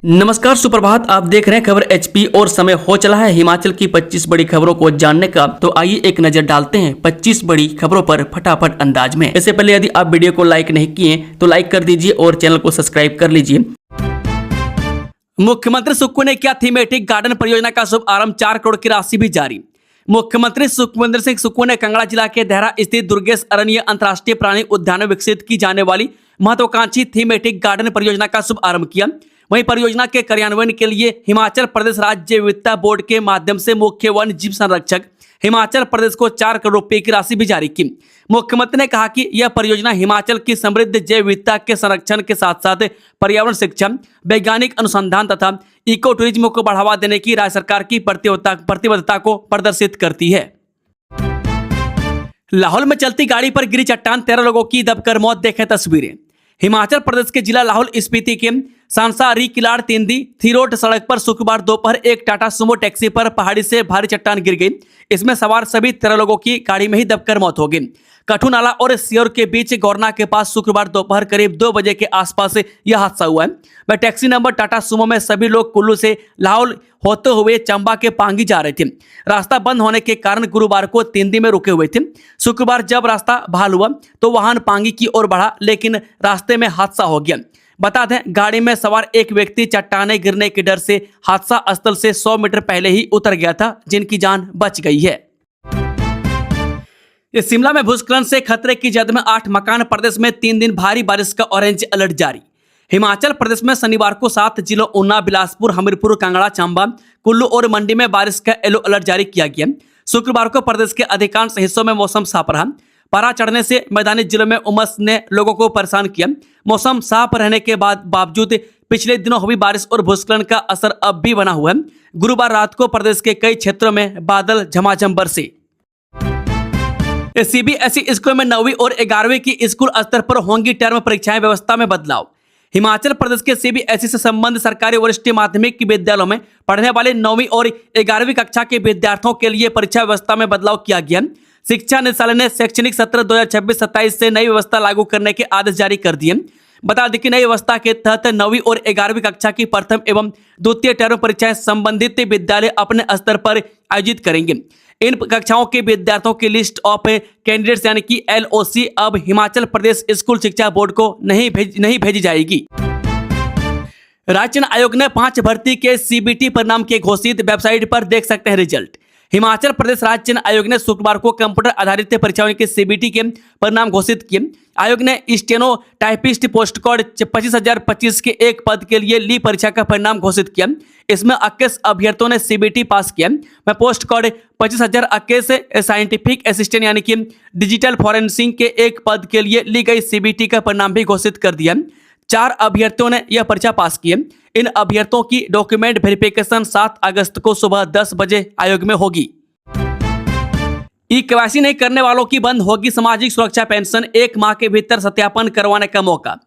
नमस्कार, सुप्रभात। आप देख रहे हैं खबर एचपी और समय हो चला है हिमाचल की 25 बड़ी खबरों को जानने का। तो आइए एक नजर डालते हैं 25 बड़ी खबरों पर फटाफट अंदाज में। इससे पहले यदि आप वीडियो को लाइक नहीं किए तो लाइक कर दीजिए और चैनल को सब्सक्राइब कर लीजिए। मुख्यमंत्री सुक्खू ने किया थीमेटिक गार्डन परियोजना का शुभ आरंभ, 4 करोड़ की राशि भी जारी। मुख्यमंत्री सुखविंदर सिंह सुक्खू ने कांगड़ा जिला के देहरा स्थित दुर्गेश अरण्य अंतर्राष्ट्रीय प्राणी उद्यान में विकसित की जाने वाली महत्वाकांक्षी थीमेटिक गार्डन परियोजना का शुभ आरंभ किया। वहीं परियोजना के कार्यान्वयन के लिए हिमाचल प्रदेश राज्य विविधता बोर्ड के माध्यम से मुख्य वन जीव संरक्षक हिमाचल प्रदेश को 4 करोड़ रुपए की राशि भी जारी की। मुख्यमंत्री ने कहा कि यह परियोजना हिमाचल की समृद्ध जैव विविधता के संरक्षण के साथ साथ पर्यावरण शिक्षा, वैज्ञानिक अनुसंधान तथा इको टूरिज्म को बढ़ावा देने की राज्य सरकार की प्रतिबद्धता को प्रदर्शित करती है। लाहौल में चलती गाड़ी पर गिरी चट्टान, 13 लोगों की दबकर मौत, देखें तस्वीरें। हिमाचल प्रदेश के जिला लाहौल स्पीति के सांसा री किलाड़ तिंदी थीरोट सड़क पर शुक्रवार दोपहर एक टाटा सुमो टैक्सी पर पहाड़ी से भारी चट्टान गिर गई। इसमें सवार सभी 13 लोगों की गाड़ी में ही दबकर मौत हो गई। कठू नाला और सियोर के बीच गौरना के पास शुक्रवार दोपहर करीब 2 बजे के आसपास यह हादसा हुआ है। वह टैक्सी नंबर टाटा सुमो में सभी लोग कुल्लू से लाहौल होते हुए चंबा के पांगी जा रहे थे। रास्ता बंद होने के कारण गुरुवार को तिंदी में रुके हुए थे। शुक्रवार जब रास्ता बहाल हुआ तो वाहन पांगी की ओर बढ़ा, लेकिन रास्ते में हादसा हो गया। बता दें, गाड़ी में सवार एक व्यक्ति चट्टाने गिरने के डर से हादसा स्थल से 100 मीटर पहले ही उतर गया था, जिनकी जान बच गई है। इस शिमला में भूस्खलन से खतरे की जद में 8 मकान, प्रदेश में 3 दिन भारी बारिश का ऑरेंज अलर्ट जारी। हिमाचल प्रदेश में शनिवार को 7 जिलों ऊना, बिलासपुर, हमीरपुर, कांगड़ा, चंबा, कुल्लू और मंडी में बारिश का येलो अलर्ट जारी किया गया। शुक्रवार को प्रदेश के अधिकांश हिस्सों में मौसम साफ रहा। पारा चढ़ने से मैदानी जिलों में उमस ने लोगों को परेशान किया। मौसम साफ रहने के बावजूद पिछले दिनों हुई बारिश और भूस्खलन का असर अब भी बना हुआ है। गुरुवार रात को प्रदेश के कई क्षेत्रों में बादल झमाझम बरसे। सीबीएसई स्कूल में 9वीं और 11वीं की स्कूल स्तर पर होंगी टर्म परीक्षाएं, व्यवस्था में बदलाव। हिमाचल प्रदेश के सीबीएसई से संबंधित सरकारी वरिष्ठ माध्यमिक विद्यालयों में पढ़ने वाले 9वीं और 11वीं कक्षा के विद्यार्थियों के लिए परीक्षा व्यवस्था में बदलाव किया गया। शिक्षा निदेशालय ने शैक्षणिक सत्र 2026-27 से नई व्यवस्था लागू करने के आदेश जारी कर दिए। बता दें कि नई व्यवस्था के तहत 9वीं और 11वीं कक्षा की प्रथम एवं द्वितीय टर्म परीक्षाएं संबंधित विद्यालय अपने स्तर पर आयोजित करेंगे। इन कक्षाओं के विद्यार्थियों की लिस्ट ऑफ कैंडिडेट्स यानी कि LOC अब हिमाचल प्रदेश स्कूल शिक्षा बोर्ड को नहीं भेजी जाएगी। राज्य चयन आयोग ने 5 भर्ती के CBT परिणाम के घोषित, वेबसाइट पर देख सकते हैं रिजल्ट। हिमाचल प्रदेश राज्य चयन आयोग ने शुक्रवार को कंप्यूटर आधारित परीक्षाओं के CBT के परिणाम घोषित किए। आयोग ने स्टेनो टाइपिस्ट पोस्ट कोड 25,025 के एक पद के लिए ली परीक्षा का परिणाम घोषित किया। इसमें 21 अभ्यर्थियों ने CBT पास किया। मैं पोस्ट कोड 25,021 साइंटिफिक असिस्टेंट यानी कि डिजिटल फॉरेंसिक के एक पद के लिए ली गई CBT का परिणाम भी घोषित कर दिया। 4 अभ्यर्थियों ने यह परीक्षा पास की। इन अभ्यर्थियों की डॉक्यूमेंट वेरिफिकेशन 7 अगस्त को सुबह 10 बजे आयोग में होगी। KYC नहीं करने वालों की बंद होगी सामाजिक सुरक्षा पेंशन, 1 माह के भीतर सत्यापन करवाने का मौका।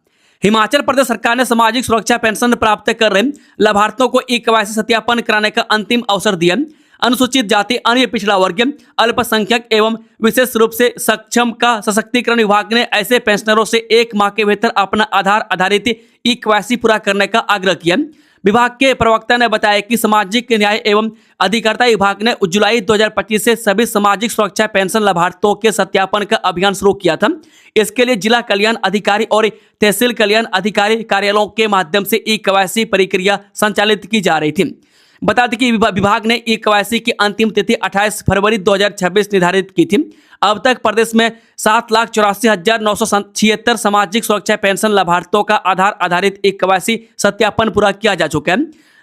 हिमाचल प्रदेश सरकार ने सामाजिक सुरक्षा पेंशन प्राप्त कर रहे लाभार्थियों को KYC सत्यापन कराने का अंतिम अवसर दिया। अनुसूचित जाति, अन्य पिछड़ा वर्ग, अल्पसंख्यक एवं विशेष रूप से सक्षम का सशक्तिकरण विभाग ने ऐसे पेंशनरों से 1 माह के भीतर अपना आधार आधारित KYC पूरा करने का आग्रह किया। विभाग के प्रवक्ता ने बताया कि सामाजिक न्याय एवं अधिकारिता विभाग ने जुलाई 2025 से सभी सामाजिक सुरक्षा पेंशन लाभार्थियों के सत्यापन का अभियान शुरू किया था। इसके लिए जिला कल्याण अधिकारी और तहसील कल्याण अधिकारी कार्यालयों के माध्यम से KYC प्रक्रिया संचालित की जा रही थी। बता दें कि विभाग ने KYC की अंतिम तिथि 28 फरवरी 2026 निर्धारित की थी। अब तक प्रदेश में 7,84,976 सामाजिक सुरक्षा पेंशन लाभार्थियों का आधार आधारित KYC सत्यापन पूरा किया जा चुका है।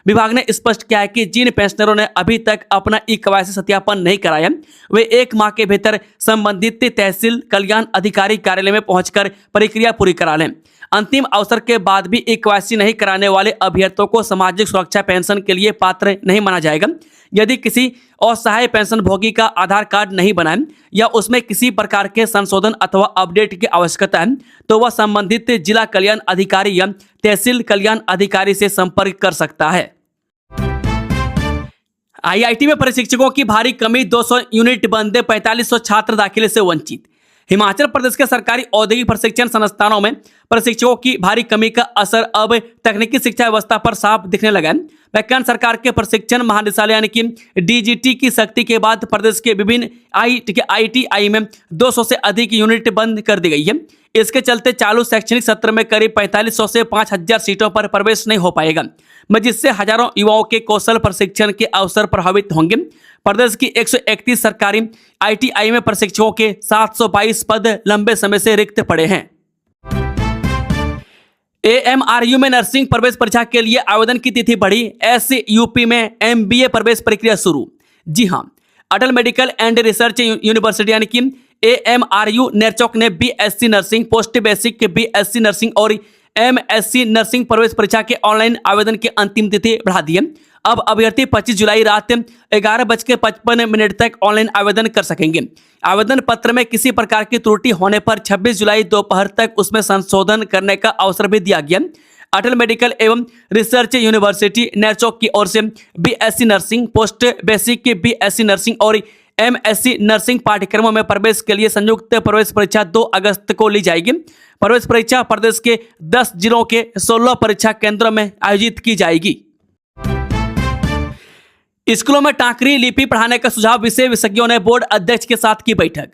विभाग ने स्पष्ट किया है कि जिन पेंशनरों ने अभी तक अपना KYC सत्यापन नहीं कराया, वे 1 माह के भीतर संबंधित तहसील कल्याण अधिकारी कार्यालय में पहुंचकर प्रक्रिया पूरी करा लें। अंतिम अवसर के बाद भी KYC नहीं कराने वाले अभ्यर्थियों को सामाजिक सुरक्षा पेंशन के लिए पात्र नहीं माना जाएगा। यदि किसी असहाय पेंशन भोगी का आधार कार्ड नहीं बनाए या उसमें किसी प्रकार के संशोधन अथवा अपडेट की आवश्यकता है, तो वह संबंधित जिला कल्याण अधिकारी या तहसील कल्याण अधिकारी से संपर्क कर सकता है। IIT में प्रशिक्षकों की भारी कमी, 200 यूनिट बंद, 4500 छात्र दाखिले से वंचित। हिमाचल प्रदेश के सरकारी औद्योगिक प्रशिक्षण संस्थानों में प्रशिक्षकों की भारी कमी का असर अब तकनीकी शिक्षा व्यवस्था पर साफ दिखने लगा है। केंद्र सरकार के प्रशिक्षण महानिदेशालय यानी कि डीजीटी की सख्ती के बाद प्रदेश के विभिन्न आईटीआई में 200 से अधिक यूनिट बंद कर दी गई है। इसके चलते चालू शैक्षणिक सत्र में करीब 4500 से 5000 सीटों पर प्रवेश नहीं हो पाएगा, जिससे हजारों युवाओं के कौशल प्रशिक्षण के अवसर प्रभावित होंगे। प्रदेश की 131 सरकारी आईटीआई में प्रशिक्षकों के 722 पद लंबे समय से रिक्त पड़े हैं। एएमआरयू में नर्सिंग प्रवेश परीक्षा के लिए आवेदन की तिथि बढ़ी। एसयूपी में एमबीए प्रवेश प्रक्रिया शुरू। जी हां, अटल मेडिकल एंड रिसर्च यूनिवर्सिटी यानी कि एएमआरयू नेरचौक ने BSc nursing, post basic BSc nursing और एमएससी नर्सिंग प्रवेश परीक्षा के ऑनलाइन आवेदन की अंतिम तिथि बढ़ा दी है। अब अभ्यर्थी 25 जुलाई रात 11:55 तक ऑनलाइन आवेदन कर सकेंगे। आवेदन पत्र में किसी प्रकार की त्रुटि होने पर 26 जुलाई दोपहर तक उसमें संशोधन करने का अवसर भी दिया गया। अटल मेडिकल एवं रिसर्च यूनिवर्सिटी नेरचौक की ओर से BSc nursing, post basic BSc nursing और एमएससी नर्सिंग पाठ्यक्रमों में प्रवेश के लिए संयुक्त प्रवेश परीक्षा 2 अगस्त को ली जाएगी। प्रवेश परीक्षा प्रदेश के 10 जिलों के 16 परीक्षा केंद्रों में आयोजित की जाएगी। स्कूलों में टांकरी लिपि पढ़ाने का सुझाव, विषय विशेषज्ञों ने बोर्ड अध्यक्ष के साथ की बैठक।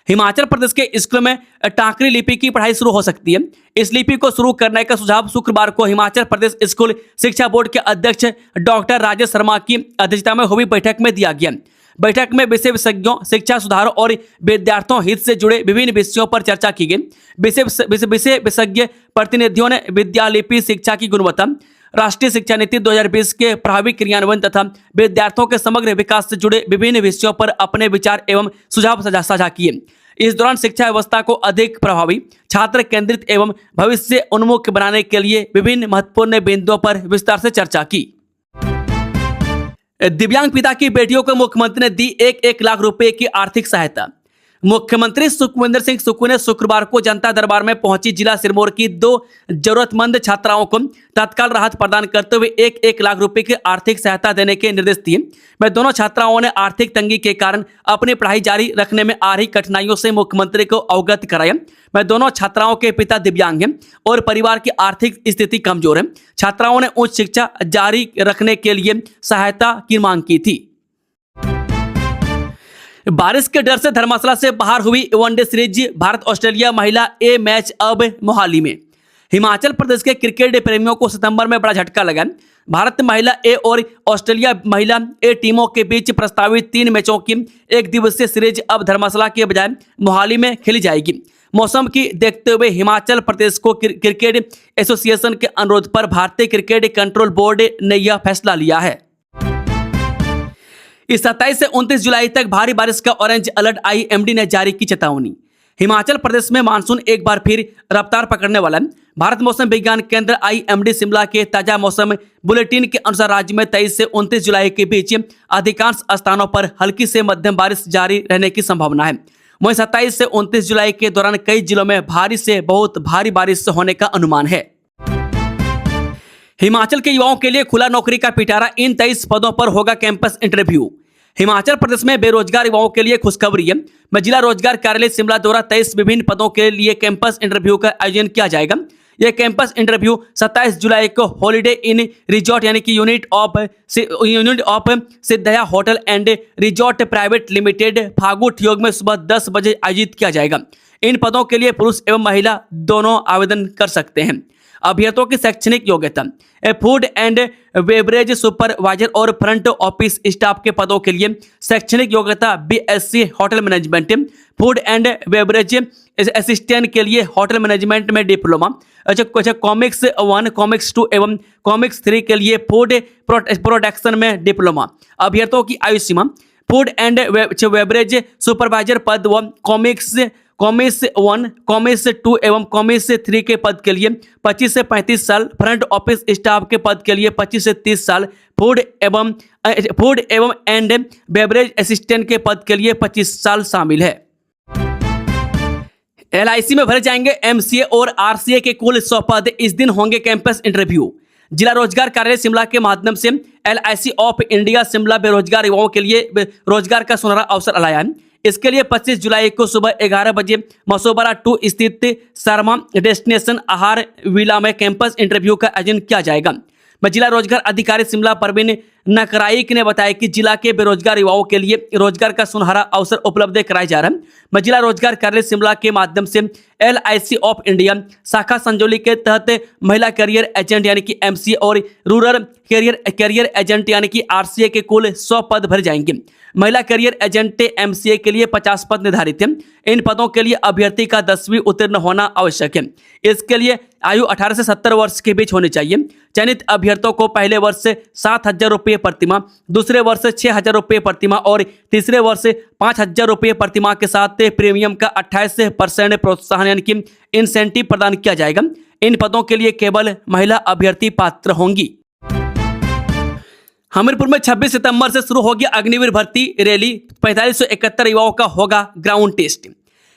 हिमाचल प्रदेश के स्कूलों में टांकरी लिपि की पढ़ाई शुरू हो सकती है। इस लिपि को शुरू करने का सुझाव शुक्रवार को हिमाचल प्रदेश स्कूल शिक्षा बोर्ड के अध्यक्ष डॉक्टर राजेश शर्मा की अध्यक्षता में हुई बैठक में दिया गया। बैठक में विषय विशेषज्ञों, शिक्षा सुधारों और विद्यार्थियों हित से जुड़े विभिन्न विषयों पर चर्चा की गई। विषय विशेषज्ञ प्रतिनिधियों ने विद्यालिपि शिक्षा की गुणवत्ता, राष्ट्रीय शिक्षा नीति 2020 के प्रभावी क्रियान्वयन तथा विद्यार्थियों के समग्र विकास से जुड़े विभिन्न विषयों पर अपने विचार एवं सुझाव साझा किए। इस दौरान शिक्षा व्यवस्था को अधिक प्रभावी, छात्र केंद्रित एवं भविष्य उन्मुख बनाने के लिए विभिन्न महत्वपूर्ण बिंदुओं पर विस्तार से चर्चा की। दिव्यांग पिता की बेटियों को मुख्यमंत्री ने दी 1-1 लाख रुपए की आर्थिक सहायता। मुख्यमंत्री सुखविंदर सिंह सुक्खू ने शुक्रवार को जनता दरबार में पहुंची जिला सिरमौर की 2 जरूरतमंद छात्राओं को तत्काल राहत प्रदान करते हुए 1-1 लाख रुपए की आर्थिक सहायता देने के निर्देश दिए। वह दोनों छात्राओं ने आर्थिक तंगी के कारण अपनी पढ़ाई जारी रखने में आ रही कठिनाइयों से मुख्यमंत्री को अवगत कराया। वह दोनों छात्राओं के पिता दिव्यांग हैं और परिवार की आर्थिक स्थिति कमजोर है। छात्राओं ने उच्च शिक्षा जारी रखने के लिए सहायता की मांग की थी। बारिश के डर से धर्मशाला से बाहर हुई वनडे सीरीज भारत ऑस्ट्रेलिया महिला ए मैच अब मोहाली में। हिमाचल प्रदेश के क्रिकेट प्रेमियों को सितंबर में बड़ा झटका लगा। भारत महिला ए और ऑस्ट्रेलिया महिला ए टीमों के बीच प्रस्तावित 3 मैचों की एक दिवसीय सीरीज अब धर्मशाला के बजाय मोहाली में खेली जाएगी। मौसम की देखते हुए हिमाचल प्रदेश को क्रिकेट एसोसिएशन के अनुरोध पर भारतीय क्रिकेट कंट्रोल बोर्ड ने यह फैसला लिया है। इस 27 से 29 जुलाई तक भारी बारिश का ऑरेंज अलर्ट आईएमडी ने जारी की चेतावनी। हिमाचल प्रदेश में मानसून एक बार फिर रफ्तार पकड़ने वाला है। भारत मौसम विज्ञान केंद्र आईएमडी शिमला के ताजा मौसम बुलेटिन के अनुसार राज्य में 23 से 29 जुलाई के बीच अधिकांश स्थानों पर हल्की से मध्यम बारिश जारी रहने की संभावना है। वहीं 27 से 29 जुलाई के दौरान कई जिलों में भारी से बहुत भारी बारिश होने का अनुमान है। हिमाचल के युवाओं के लिए खुला नौकरी का पिटारा, इन 23 पदों पर होगा कैंपस इंटरव्यू। हिमाचल प्रदेश में बेरोजगार युवाओं के लिए खुशखबरी है। जिला रोजगार कार्यालय शिमला द्वारा 23 विभिन्न पदों के लिए कैंपस इंटरव्यू का आयोजन किया जाएगा। यह कैंपस इंटरव्यू 27 जुलाई को हॉलिडे इन रिजॉर्ट यानी कि unit of Siddhaya hotel and resort private limited Fagu Theog में सुबह 10 बजे आयोजित किया जाएगा। इन पदों के लिए पुरुष एवं महिला दोनों आवेदन कर सकते हैं। अभ्यर्थियों की शैक्षणिक योग्यता, फूड एंड बेवरेज सुपरवाइजर और फ्रंट ऑफिस स्टाफ के पदों के लिए शैक्षणिक योग्यता BSc hotel management, food and beverage assistant के लिए होटल मैनेजमेंट में डिप्लोमा, कॉमिक्स 1, कॉमिक्स 2 एवं कॉमिक्स 3 के लिए फूड प्रोडक्शन में डिप्लोमा। अभ्यर्थियों की आयु सीमा, फूड एंड बेवरेज सुपरवाइजर पद व कॉमिक्स 1, कॉमिक्स 2 एवं कॉमिक्स 3 के पद के लिए 25 से 35 साल, फ्रंट ऑफिस स्टाफ के पद के लिए 25 से 30 साल, फूड एवं एंड बेवरेज असिस्टेंट के पद के लिए 25 साल शामिल है। एलआईसी में भरे जाएंगे एमसीए और आरसीए के कुल 100 पद, इस दिन होंगे कैंपस इंटरव्यू। जिला रोजगार कार्यालय शिमला के माध्यम से एलआईसी ऑफ इंडिया शिमला बेरोजगार युवाओं के लिए रोजगार का सुनहरा अवसर लाया है। इसके लिए 25 जुलाई को सुबह 11 बजे मसोबरा 2 स्थित शर्मा डेस्टिनेशन आहार विला में कैंपस इंटरव्यू का आयोजन किया जाएगा। जिला रोजगार अधिकारी शिमला परवीन नकराइक ने बताया कि जिला के बेरोजगार युवाओं के लिए रोजगार का सुनहरा अवसर उपलब्ध कराया जा रहा है। जिला रोजगार कार्यालय शिमला के माध्यम से LIC ऑफ इंडिया शाखा संजौली के तहत महिला करियर एजेंट यानी कि MC और रूरल करियर एजेंट यानी कि RCA के कुल 100 पद भरे जाएंगे। महिला करियर एजेंट MCA के लिए 50 पद निर्धारित हैं। इन पदों के लिए अभ्यर्थी का 10वीं उत्तीर्ण होना आवश्यक है। इसके लिए आयु 18 से 70 वर्ष के बीच होनी चाहिए। चयनित अभ्यर्थियों को पहले वर्ष से 7,000 रुपये प्रतिमाह, दूसरे वर्ष से 6,000 रुपये प्रतिमाह और तीसरे वर्ष से 5,000 रुपये प्रतिमाह के साथ प्रीमियम का 28% प्रोत्साहन यानी कि इंसेंटिव प्रदान किया जाएगा। इन पदों के लिए केवल महिला अभ्यर्थी पात्र होंगी। हमीरपुर में 26 सितंबर से शुरू होगी अग्निवीर भर्ती रैली। 4571 युवाओं का होगा ग्राउंड टेस्ट।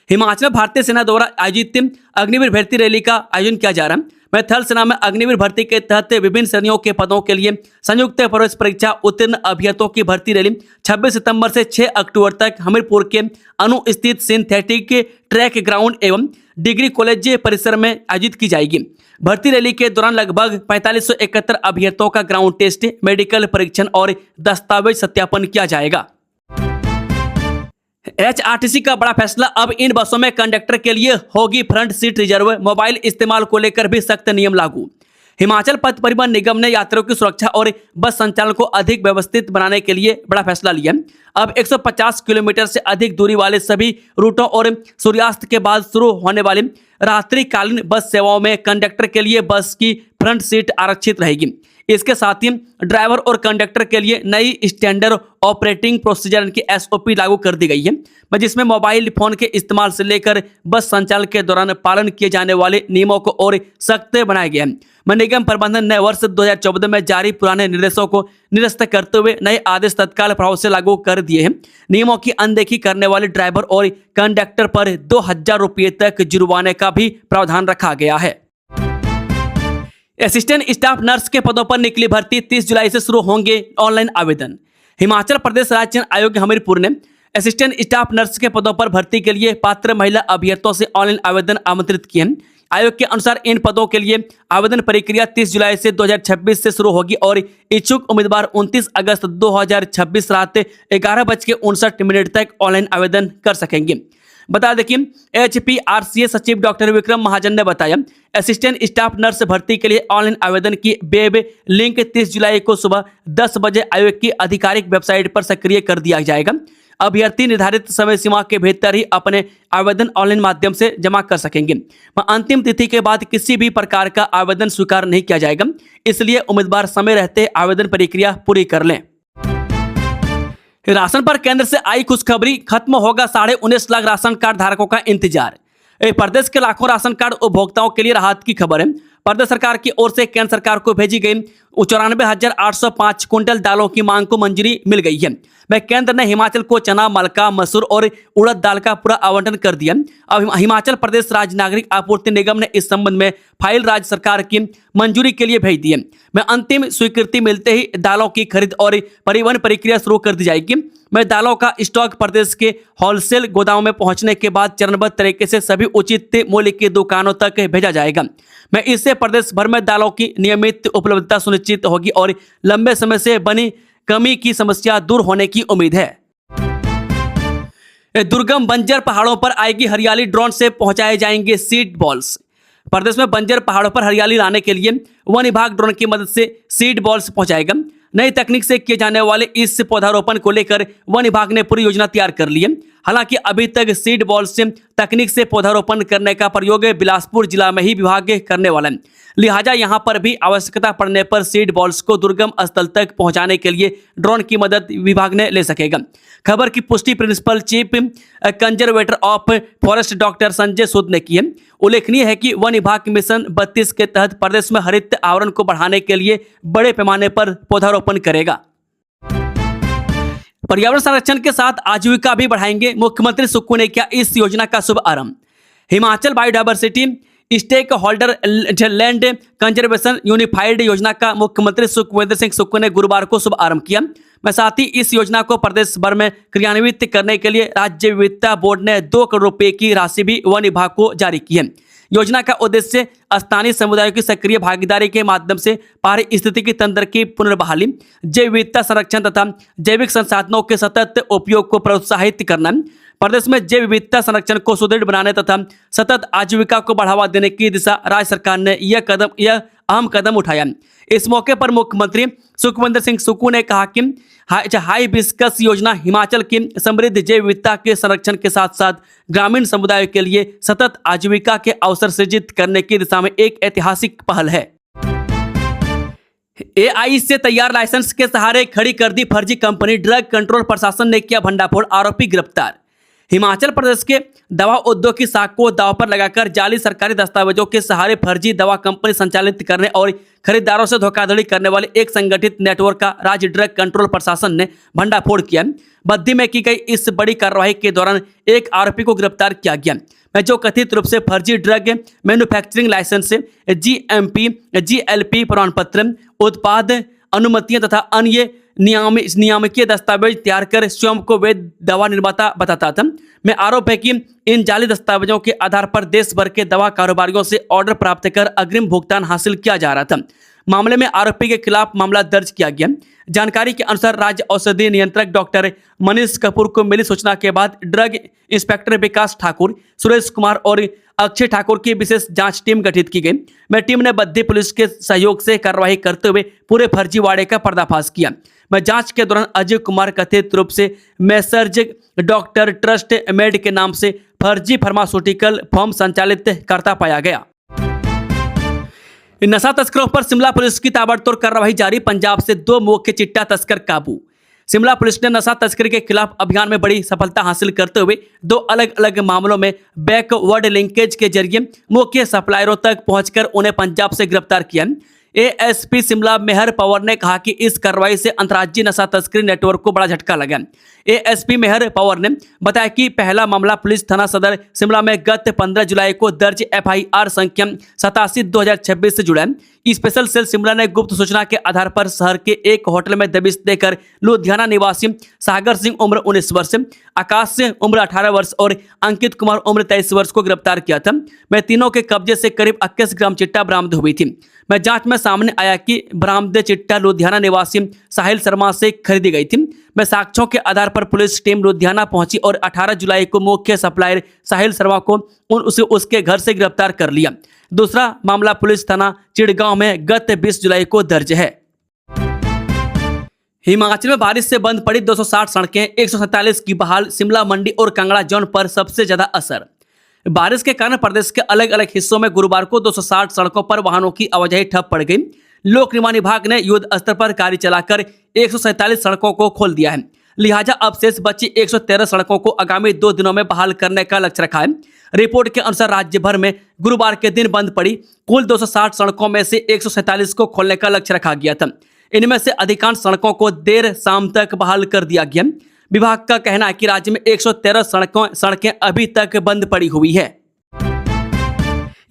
हिमाचल में भारतीय सेना द्वारा आयोजित अग्निवीर भर्ती रैली का आयोजन किया जा रहा है। थल सेना में अग्निवीर भर्ती के तहत विभिन्न श्रेणियों के पदों के लिए संयुक्त प्रवेश परीक्षा उत्तीर्ण अभ्यर्थियों की भर्ती रैली 26 सितंबर से 6 अक्टूबर तक हमीरपुर के अनु स्थित सिंथेटिक ट्रैक ग्राउंड एवं डिग्री कॉलेज परिसर में आयोजित की जाएगी। भर्ती रैली के दौरान लगभग 4571 अभ्यर्थियों का ग्राउंड टेस्ट, मेडिकल परीक्षण और दस्तावेज सत्यापन किया जाएगा। HRTC का बड़ा फैसला, अब इन बसों में कंडक्टर के लिए होगी फ्रंट सीट रिजर्व। मोबाइल इस्तेमाल को लेकर भी सख्त नियम लागू। हिमाचल पथ परिवहन निगम ने यात्रियों की सुरक्षा और बस संचालन को अधिक व्यवस्थित बनाने के लिए बड़ा फैसला लिया। अब 150 किलोमीटर से अधिक दूरी वाले सभी रूटों और सूर्यास्त के बाद शुरू होने वाली रात्रिकालीन बस सेवाओं में कंडक्टर के लिए बस की फ्रंट सीट आरक्षित रहेगी। इसके साथ ही ड्राइवर और कंडक्टर के लिए नई स्टैंडर्ड ऑपरेटिंग प्रोसीजर की SOP लागू कर दी गई है, जिसमें मोबाइल फोन के इस्तेमाल से लेकर बस संचालन के दौरान पालन किए जाने वाले नियमों को और सख्त बनाया गया है। निगम प्रबंधन ने वर्ष 2014 में जारी पुराने निर्देशों को निरस्त करते हुए नए आदेश तत्काल प्रभाव से लागू कर दिए हैं। नियमों की अनदेखी करने वाले ड्राइवर और कंडक्टर पर 2,000 रुपये तक जुर्माने का भी प्रावधान रखा गया है। असिस्टेंट स्टाफ नर्स के पदों पर निकली भर्ती, 30 जुलाई से शुरू होंगे ऑनलाइन आवेदन। हिमाचल प्रदेश राज्य चयन आयोग हमीरपुर ने असिस्टेंट स्टाफ नर्स के पदों पर भर्ती के लिए पात्र महिला अभ्यर्थियों से ऑनलाइन आवेदन आमंत्रित किए हैं। आयोग के अनुसार इन पदों के लिए आवेदन प्रक्रिया 30 जुलाई से 2026 से शुरू होगी और इच्छुक उम्मीदवार 29 अगस्त 2026 रात 11:59 तक ऑनलाइन आवेदन कर सकेंगे। बता दें कि HPRCA सचिव डॉक्टर विक्रम महाजन ने बताया, असिस्टेंट स्टाफ नर्स भर्ती के लिए ऑनलाइन आवेदन की वेब लिंक 30 जुलाई को सुबह 10 बजे आयोग की आधिकारिक वेबसाइट पर सक्रिय कर दिया जाएगा। अभ्यर्थी निर्धारित समय सीमा के भीतर ही अपने आवेदन ऑनलाइन माध्यम से जमा कर सकेंगे। अंतिम तिथि के बाद किसी भी प्रकार का आवेदन स्वीकार नहीं किया जाएगा, इसलिए उम्मीदवार समय रहते आवेदन प्रक्रिया पूरी कर लें। राशन पर केंद्र से आई खुशखबरी, खत्म होगा 19.5 लाख राशन कार्ड धारकों का इंतजार। प्रदेश के लाखों राशन कार्ड उपभोक्ताओं के लिए राहत की खबर है। प्रदेश सरकार की ओर से केंद्र सरकार को भेजी गई 94,805 क्विंटल दालों की मांग को मंजूरी मिल गई है। केंद्र ने हिमाचल को चना, मलका, मसूर और उड़द दाल का पूरा आवंटन कर दिया। अब हिमाचल प्रदेश राज्य नागरिक आपूर्ति निगम ने इस संबंध में फाइल राज्य सरकार की मंजूरी के लिए भेज दी है। अंतिम स्वीकृति मिलते ही दालों की खरीद और परिवहन प्रक्रिया शुरू कर दी जाएगी। दालों का स्टॉक प्रदेश के होलसेल गोदामों में पहुंचने के बाद चरणबद्ध तरीके से सभी उचित मूल्य की दुकानों तक भेजा जाएगा। इससे प्रदेश भर में दालों की नियमित उपलब्धता सुनिश्चित होगी और लंबे समय से बनी कमी की समस्या दूर होने की उम्मीद है। दुर्गम बंजर पहाड़ों पर आएगी हरियाली, ड्रोन से पहुंचाए जाएंगे सीड बॉल्स। प्रदेश में बंजर पहाड़ों पर हरियाली लाने के लिए वन विभाग ड्रोन की मदद से सीड बॉल्स पहुंचाएगा। नई तकनीक से किए जाने वाले इस पौधारोपण को लेकर वन विभाग ने पूरी योजना तैयार कर ली है। हालांकि अभी तक सीड बॉल से तकनीक से पौधारोपण करने का प्रयोग बिलासपुर जिला में ही विभाग करने वाला है, लिहाजा यहां पर भी आवश्यकता पड़ने पर सीड बॉल्स को दुर्गम स्थल तक पहुंचाने के लिए ड्रोन की मदद विभाग ने ले सकेगा। खबर की पुष्टि principal chief conservator of forest doctor Sanjay Sood ने की है। उल्लेखनीय है कि वन विभाग मिशन 32 के तहत प्रदेश में हरित आवरण को बढ़ाने के लिए बड़े पैमाने पर पौधारोपण करेगा। पर्यावरण संरक्षण के साथ आजीविका भी बढ़ाएंगे, मुख्यमंत्री सुक्खू ने किया इस योजना का शुभ आरंभ। Himachal biodiversity stakeholder land conservation unified योजना का मुख्यमंत्री सुखविंदर सिंह सुक्खू ने गुरुवार को शुभारंभ किया। मैं साथ ही इस योजना को प्रदेश भर में क्रियान्वित करने के लिए राज्य विविधता बोर्ड ने 2 करोड़ रुपए की राशि भी वन विभाग को जारी की है। योजना का उद्देश्य स्थानीय समुदायों की सक्रिय भागीदारी के माध्यम से पारिस्थितिकी तंत्र की पुनर्बहाली, जैव विविधता संरक्षण तथा जैविक संसाधनों के सतत उपयोग को प्रोत्साहित करना, प्रदेश में जैव विविधता संरक्षण को सुदृढ़ बनाने तथा सतत आजीविका को बढ़ावा देने की दिशा राज्य सरकार ने यह अहम कदम उठाया। इस मौके पर मुख्यमंत्री सुखविंदर सिंह सुक्खू ने कहा कि हाइबिस्कस योजना हिमाचल की समृद्ध जैव विविधता के संरक्षण के साथ साथ ग्रामीण समुदायों के लिए सतत आजीविका के अवसर सृजित करने की दिशा में एक ऐतिहासिक पहल है। AI से तैयार लाइसेंस के सहारे खड़ी कर दी फर्जी कंपनी, ड्रग कंट्रोल प्रशासन ने किया भंडाफोड़, आरोपी गिरफ्तार। हिमाचल प्रदेश के दवा उद्योग की साख को दांव पर लगाकर जाली सरकारी दस्तावेजों के सहारे फर्जी दवा कंपनी संचालित करने और खरीदारों से धोखाधड़ी करने वाले एक संगठित नेटवर्क का राज्य ड्रग कंट्रोल प्रशासन ने भंडाफोड़ किया। बद्दी में की गई इस बड़ी कार्रवाई के दौरान एक आरोपी को गिरफ्तार किया गया, जो कथित रूप से फर्जी drug manufacturing licence, GMP, GLP प्रमाण पत्र, उत्पाद अनुमतियां तथा अन्य नियामकीय दस्तावेज तैयार कर स्वयं को वैध दवा निर्माता बताता था। में आरोप है कि इन जाली दस्तावेजों के आधार पर देश भर के दवा कारोबारियों से ऑर्डर प्राप्त कर अग्रिम भुगतान हासिल किया जा रहा था। मामले में आरोपी के खिलाफ मामला दर्ज किया गया। जानकारी के अनुसार राज्य औषधि नियंत्रक डॉक्टर मनीष कपूर को मिली सूचना के बाद ड्रग इंस्पेक्टर विकास ठाकुर, सुरेश कुमार और अक्षय ठाकुर की विशेष जांच टीम गठित की गई। मैं टीम ने बद्दी पुलिस के सहयोग से कार्रवाई करते हुए पूरे फर्जीवाड़े का पर्दाफाश किया। मैं जांच के दौरान अजय कुमार कथित रूप से मैसर्ज डॉक्टर ट्रस्ट मेड के नाम से फर्जी फार्मास्यूटिकल फर्म संचालित करता पाया गया। नशा तस्करों पर शिमला पुलिस की ताबड़तोड़ कार्रवाई जारी, पंजाब से 2 मुख्य चिट्टा तस्कर काबू। शिमला पुलिस ने नशा तस्करी के खिलाफ अभियान में बड़ी सफलता हासिल करते हुए 2 अलग अलग मामलों में बैकवर्ड लिंकेज के जरिए मुख्य सप्लायरों तक पहुंचकर उन्हें पंजाब से गिरफ्तार किया। ASP शिमला मेहर पवर ने कहा कि इस कार्रवाई से अंतर्राज्यीय नशा तस्करी नेटवर्क को बड़ा झटका लगा। ASP मेहर पवर ने बताया कि पहला मामला पुलिस थाना सदर शिमला में गत 15 जुलाई को दर्ज FIR संख्या 87/2026 से जुड़ा है। स्पेशल सेल शिमला ने गुप्त सूचना के आधार पर शहर के एक होटल में दबिश देकर लुधियाना निवासी सागर सिंह उम्र 19 वर्ष, आकाश उम्र 18 वर्ष और अंकित कुमार उम्र 23 वर्ष को गिरफ्तार किया था। मैं तीनों के कब्जे से करीब 21 ग्राम चिट्टा बरामद हुई थी। मैं जांच में सामने आया कि बरामद चिट्टा लुधियाना निवासी साहिल शर्मा से खरीदी गई थी। मैं साक्ष्यों के आधार पर पुलिस टीम लुधियाना पहुंची और 18 जुलाई को मुख्य सप्लायर साहिल शर्मा को उसके घर से गिरफ्तार कर लिया। दूसरा मामला पुलिस थाना चिड़गांव में गत 20 जुलाई को दर्ज है। हिमाचल में बारिश से बंद पड़ी 260 सड़कें, 147 की बहाल, शिमला, मंडी और कांगड़ा जोन पर सबसे ज्यादा असर। बारिश के कारण प्रदेश के अलग अलग हिस्सों में गुरुवार को 260 सड़कों पर वाहनों की आवाजाही ठप पड़ गई। लोक निर्माण विभाग ने युद्ध स्तर पर कार्य चलाकर 147 सड़कों को खोल दिया है। लिहाजा अब शेष बची 113 सड़कों को आगामी 2 दिनों में बहाल करने का लक्ष्य रखा है। रिपोर्ट के अनुसार राज्य भर में गुरुवार के दिन बंद पड़ी कुल 260 सड़कों में से 147 को खोलने का लक्ष्य रखा गया था। इनमें से अधिकांश सड़कों को देर शाम तक बहाल कर दिया गया। विभाग का कहना है कि राज्य में 113 सड़कें अभी तक बंद पड़ी हुई है।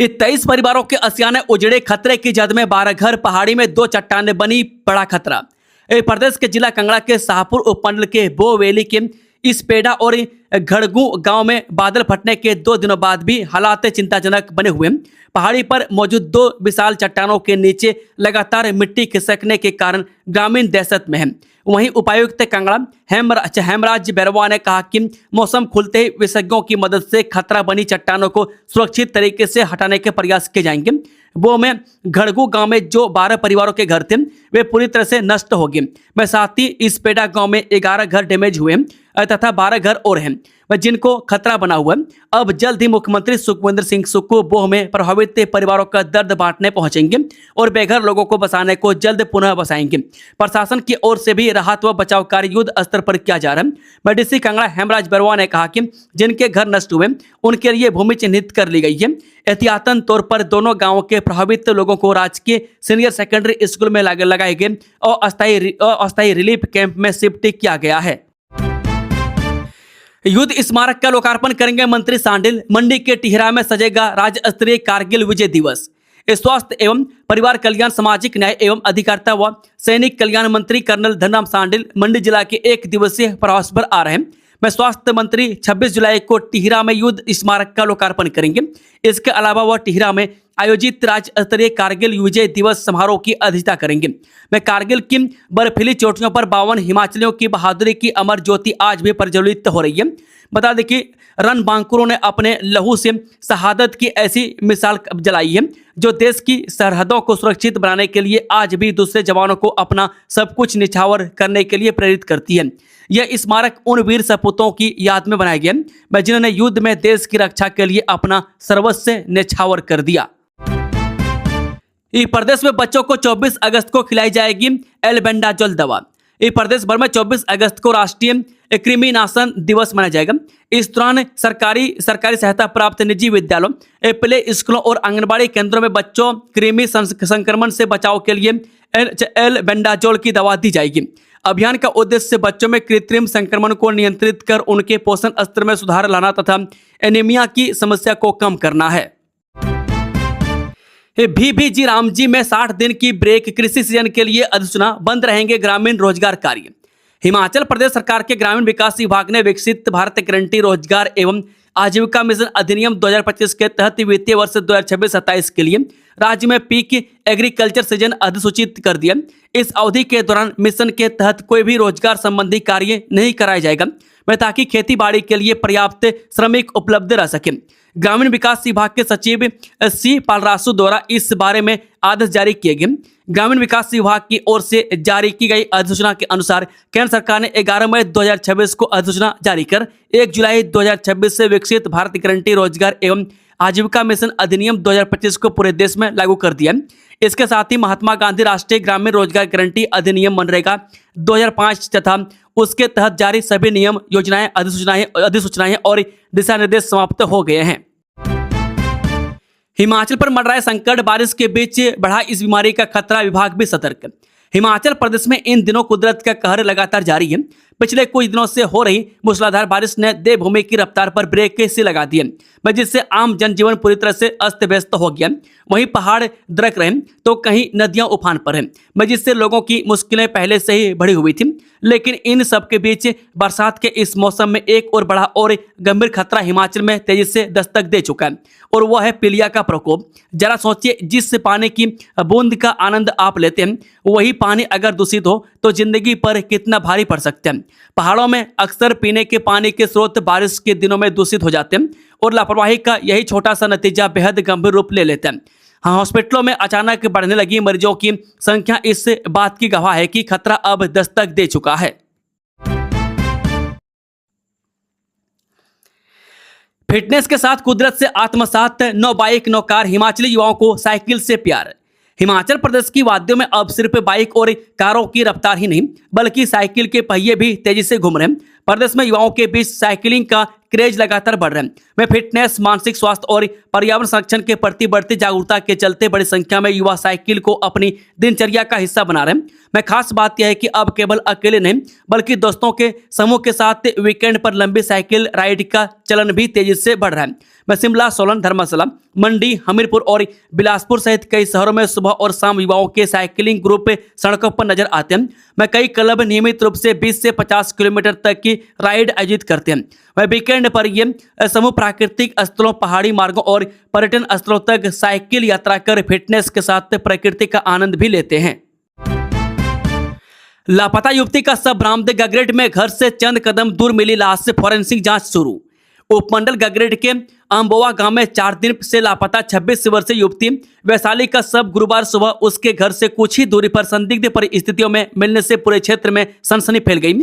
23 परिवारों के आशियाने उजड़े, खतरे की जद में 12 घर, पहाड़ी में 2 चट्टानें बनी बड़ा खतरा। प्रदेश के जिला कांगड़ा के शाहपुर उपमंडल के बोवेली के इसपेडा और घड़गू गांव में बादल फटने के 2 दिनों बाद भी हालात चिंताजनक बने हुए हैं। पहाड़ी पर मौजूद 2 विशाल चट्टानों के नीचे लगातार मिट्टी खिसकने के कारण ग्रामीण दहशत में हैं। वहीं उपायुक्त कांगड़ा हेमराज बैरवा ने कहा कि मौसम खुलते ही विशेषज्ञों की मदद से खतरा बनी चट्टानों को सुरक्षित तरीके से हटाने के प्रयास किए जाएंगे। वो में घड़गू गांव में जो 12 परिवारों के घर थे वे पूरी तरह से नष्ट हो गए। मैं साथ ही इस पेड़ा गांव में 11 घर डैमेज हुए तथा 12 घर और हैं जिनको खतरा बना हुआ है। अब जल्द ही मुख्यमंत्री सुखविंदर सिंह सुक्खू बोह में प्रभावित परिवारों का दर्द बांटने पहुंचेंगे और बेघर लोगों को बसाने को जल्द पुनः बसाएंगे। प्रशासन की ओर से भी राहत व बचाव कार्य युद्ध स्तर पर किया जा रहा है। डीसी कांगड़ा हेमराज बैरवा ने कहा कि जिनके घर नष्ट हुए उनके लिए भूमि चिन्हित कर ली गई है। एहतियातन तौर पर दोनों गांवों के प्रभावित लोगों को राजकीय सीनियर सेकेंडरी स्कूल में लगाए गए और अस्थायी रिलीफ कैंप में शिफ्ट किया गया है। युद्ध स्मारक का लोकार्पण करेंगे मंत्री सांडिल। मंडी के टिहरा में सजेगा राज्य स्तरीय कारगिल विजय दिवस। स्वास्थ्य एवं परिवार कल्याण, सामाजिक न्याय एवं अधिकारिता व सैनिक कल्याण मंत्री कर्नल धनराम सांडिल मंडी जिला के 1 दिवसीय प्रवास पर आ रहे हैं। मैं स्वास्थ्य मंत्री 26 जुलाई को टिहरा में युद्ध स्मारक का लोकार्पण करेंगे। इसके अलावा वह टिहरा में आयोजित राज्य स्तरीय कारगिल विजय दिवस समारोह की अध्यक्षता करेंगे। मैं कारगिल की बर्फीली चोटियों पर 52 हिमाचलियों की बहादुरी की अमर ज्योति आज भी प्रज्वलित हो रही है। बता दें कि रणबांकुरों ने अपने लहू से शहादत की ऐसी मिसाल जलाई है जो देश की सरहदों को सुरक्षित बनाने के लिए आज भी दूसरे जवानों को अपना सब कुछ निछावर करने के लिए प्रेरित करती है। यह स्मारक उन वीर सपूतों की याद में बनाया गया जिन्होंने युद्ध में देश की रक्षा के लिए अपना सर्वस्व न्यौछावर कर दिया। प्रदेश में बच्चों को 24 अगस्त को खिलाई जाएगी एल्बेंडाजोल दवा। प्रदेश भर में 24 अगस्त को राष्ट्रीय कृमिनाशन दिवस मनाया जाएगा। इस दौरान सरकारी सहायता प्राप्त निजी विद्यालयों, प्ले स्कूलों और आंगनबाड़ी केंद्रों में बच्चों कृमि संक्रमण से बचाव के लिए एल्बेंडाजोल की दवा दी जाएगी। अभियान का उद्देश्य बच्चों में कृत्रिम संक्रमण को नियंत्रित कर उनके पोषण स्तर में सुधार लाना तथा एनीमिया की समस्या को कम करना है। VVG रामजी में 60 दिन की ब्रेक, कृषि सीजन के लिए अधिसूचना, बंद रहेंगे ग्रामीण रोजगार कार्य। हिमाचल प्रदेश सरकार के ग्रामीण विकास विभाग ने विकसित भारत गारंटी रोजगार एवं आजीविका मिशन अधिनियम 2025 के तहत वित्तीय वर्ष 2026-27 के लिए राज्य में पीक एग्रीकल्चर सीजन अधिसूचित कर दिया। इस अवधि के दौरान मिशन के तहत कोई भी रोजगार संबंधी कार्य नहीं कराया जाएगा ताकि खेती बाड़ी के लिए पर्याप्त श्रमिक उपलब्ध रह सके। ग्रामीण विकास विभाग के सचिव सी पालरासु द्वारा इस बारे में आदेश जारी किए गए। ग्रामीण विकास विभाग की ओर से जारी की गई अधिसूचना के अनुसार केंद्र सरकार ने 11 मई 2026 को अधिसूचना जारी कर 1 जुलाई 2026 से विकसित भारत गारंटी रोजगार एवं आजीविका मिशन अधिनियम 2025 को पूरे देश में लागू कर दिया। इसके साथ ही महात्मा गांधी राष्ट्रीय ग्रामीण रोजगार गारंटी अधिनियम मनरेगा 2005 तथा उसके तहत जारी सभी नियम, योजनाएं, अधिसूचनाएं और दिशा निर्देश समाप्त हो गए हैं। हिमाचल पर मंडराए संकट, बारिश के बीच बढ़ा इस बीमारी का खतरा, विभाग भी सतर्क। हिमाचल प्रदेश में इन दिनों कुदरत का कहर लगातार जारी है। पिछले कुछ दिनों से हो रही मूसलाधार बारिश ने देवभूमि की रफ्तार पर ब्रेक से लगा दिए, जिससे आम जनजीवन पूरी तरह से अस्त व्यस्त हो गया। वहीं पहाड़ दरक रहे तो कहीं नदियां उफान पर हैं, जिससे लोगों की मुश्किलें पहले से ही बढ़ी हुई थी। लेकिन इन सब के बीच बरसात के इस मौसम में एक और बड़ा और गंभीर खतरा हिमाचल में तेजी से दस्तक दे चुका है और वह है पीलिया का प्रकोप। जरा सोचिए, जिस पानी की बूंद का आनंद आप लेते हैं वही पानी अगर दूषित हो तो जिंदगी पर कितना भारी पड़ सकते हैं। पहाड़ों में अक्सर पीने के पानी के स्रोत बारिश के दिनों में दूषित हो जाते हैं और लापरवाही का यही छोटा सा नतीजा बेहद गंभीर रूप ले लेते हैं। हाँ, हॉस्पिटलों में अचानक बढ़ने लगी मरीजों की संख्या इस बात की गवाह है कि खतरा अब दस्तक दे चुका है। फिटनेस के साथ कुदरत से आत्मसात, नो बाइक नो कार, हिमाचली युवाओं को साइकिल से प्यार। हिमाचल प्रदेश की वादियों में अब सिर्फ बाइक और कारों की रफ्तार ही नहीं बल्कि साइकिल के पहिए भी तेजी से घूम रहे हैं। प्रदेश में युवाओं के बीच साइकिलिंग का क्रेज लगातार बढ़ रहा है। वे फिटनेस, मानसिक स्वास्थ्य और पर्यावरण संरक्षण के प्रति बढ़ती जागरूकता के चलते बड़ी संख्या में युवा साइकिल को अपनी दिनचर्या का हिस्सा बना रहे हैं। मैं खास बात यह है कि अब केवल अकेले नहीं बल्कि दोस्तों के समूह के साथ वीकेंड पर लंबी साइकिल राइड का चलन भी तेजी से बढ़ रहा है। मैं शिमला, सोलन, धर्मशाला, मंडी, हमीरपुर और बिलासपुर सहित कई शहरों में सुबह और शाम युवाओं के साइकिलिंग ग्रुप सड़कों पर नजर आते हैं। मैं कई क्लब नियमित रूप से 20 से 50 किलोमीटर तक की राइड आयोजित करते हैं। वह वीकेंड पर ये समूह प्राकृतिक स्थलों, पहाड़ी मार्गों और पर्यटन स्थलों तक साइकिल यात्रा कर फिटनेस के साथ प्रकृति का आनंद भी लेते हैं। लापता युवती का शव बरामद, गगरेट में घर से चंद कदम दूर मिली लाश से फॉरेंसिक जांच शुरू। उपमंडल गगरेट के आम्बोवा गांव में 4 दिन से लापता 26 वर्षीय युवती वैशाली का शव गुरुवार सुबह उसके घर से कुछ ही दूरी पर संदिग्ध परिस्थितियों में मिलने से पूरे क्षेत्र में सनसनी फैल गई।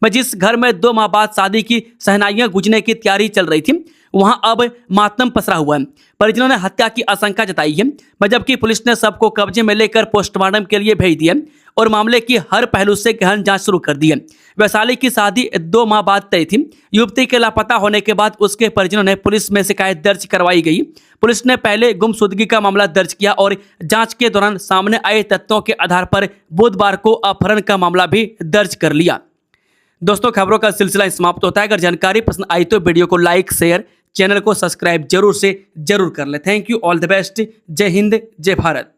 जिस घर में 2 माह बाद शादी की शहनाइयां गुजने की तैयारी चल रही थी वहां अब मातम पसरा हुआ है। परिजनों ने हत्या की आशंका जताई है, जबकि पुलिस ने शव को कब्जे में लेकर पोस्टमार्टम के लिए भेज दिया और मामले की हर पहलू से गहन जांच शुरू कर दी है। वैशाली की शादी 2 माह बाद तय थी। युवती के लापता होने के बाद उसके परिजनों ने पुलिस में शिकायत दर्ज करवाई गई। पुलिस ने पहले गुमशुदगी का मामला दर्ज किया और जांच के दौरान सामने आए तथ्यों के आधार पर बुधवार को अपहरण का मामला भी दर्ज कर लिया। दोस्तों, खबरों का सिलसिला समाप्त होता है। अगर जानकारी पसंद आई तो वीडियो को लाइक, शेयर, चैनल को सब्सक्राइब जरूर से जरूर कर ले। Thank you, all the best. जय हिंद, जय भारत।